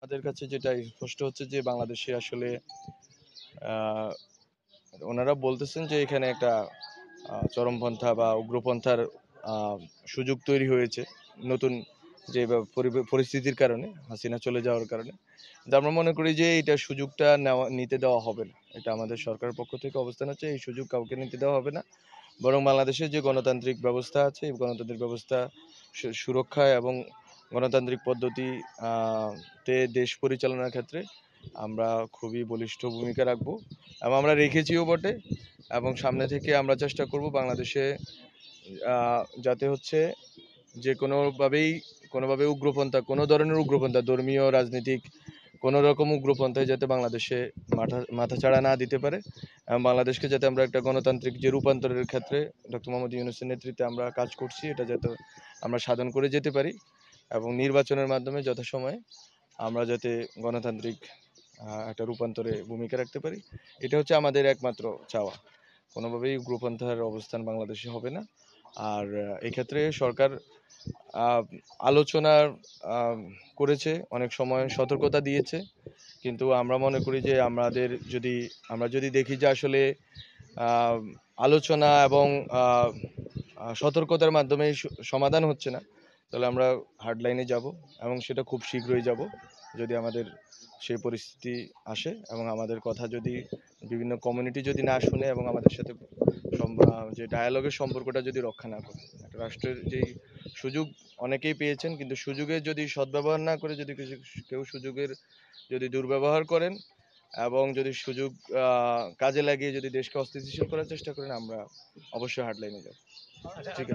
আমাদের কাছে যেটা স্পষ্ট হচ্ছে যে বাংলাদেশে আসলে আহ, ওনারা বলতেছেন যে এখানে একটা চরমপন্থা বা উগ্রপন্থার আহ, সুযোগ তৈরি হয়েছে নতুন যে পরিস্থিতির কারণে, হাসিনা চলে যাওয়ার কারণে। কিন্তু আমরা মনে করি যে এটা সুযোগটা নিতে দেওয়া হবে না। এটা আমাদের সরকারের পক্ষ থেকে অবস্থান হচ্ছে এই সুযোগ কাউকে নিতে দেওয়া হবে না। বরং বাংলাদেশের যে গণতান্ত্রিক ব্যবস্থা আছে এই গণতান্ত্রিক ব্যবস্থা সুরক্ষা এবং গণতান্ত্রিক পদ্ধতি তে দেশ পরিচালনার ক্ষেত্রে আমরা খুবই বলিষ্ঠ ভূমিকা রাখবো এবং আমরা রেখেছিও বটে। এবং সামনে থেকে আমরা চেষ্টা করব বাংলাদেশে যাতে হচ্ছে যে কোনোভাবে উগ্রপন্থা, কোনো ধরনের উগ্রপন্থা, ধর্মীয় রাজনীতিক কোনো রকম উগ্রপন্থায় যাতে বাংলাদেশে মাথাচাড়া না দিতে পারে এবং বাংলাদেশকে যাতে আমরা একটা গণতান্ত্রিক যে রূপান্তরের ক্ষেত্রে ডক্টর মোহাম্মদ ইউনূসের নেতৃত্বে আমরা কাজ করছি এটা যাতে আমরা সাধন করে যেতে পারি এবং নির্বাচনের মাধ্যমে যথাসময়ে আমরা যাতে গণতান্ত্রিক একটা রূপান্তরে ভূমিকা রাখতে পারি, এটা হচ্ছে আমাদের একমাত্র চাওয়া। কোনোভাবেই উগ্রপন্থার অবস্থান বাংলাদেশে হবে না। আর এক্ষেত্রে সরকার আলোচনা করেছে, অনেক সময় সতর্কতা দিয়েছে, কিন্তু আমরা মনে করি যে আমরা যদি দেখি যে আসলে আলোচনা এবং সতর্কতার মাধ্যমে সমাধান হচ্ছে না, তাহলে আমরা হার্ড লাইনে যাব এবং সেটা খুব শীঘ্রই যাব। যদি আমাদের সেই পরিস্থিতি আসে এবং আমাদের কথা যদি বিভিন্ন কমিউনিটি যদি না শুনে এবং আমাদের সাথে যে ডায়ালগের সম্পর্কটা যদি রক্ষা না করে, একটা রাষ্ট্রের যেই সুযোগ অনেকেই পেয়েছেন, কিন্তু সুযোগের যদি সদ্ব্যবহার না করে যদি কেউ সুযোগের যদি দুর্ব্যবহার করেন এবং যদি সুযোগ কাজে লাগিয়ে যদি দেশকে অস্থিতিশীল করার চেষ্টা করেন, আমরা অবশ্যই হার্ড লাইনে যাব। ঠিক আছে।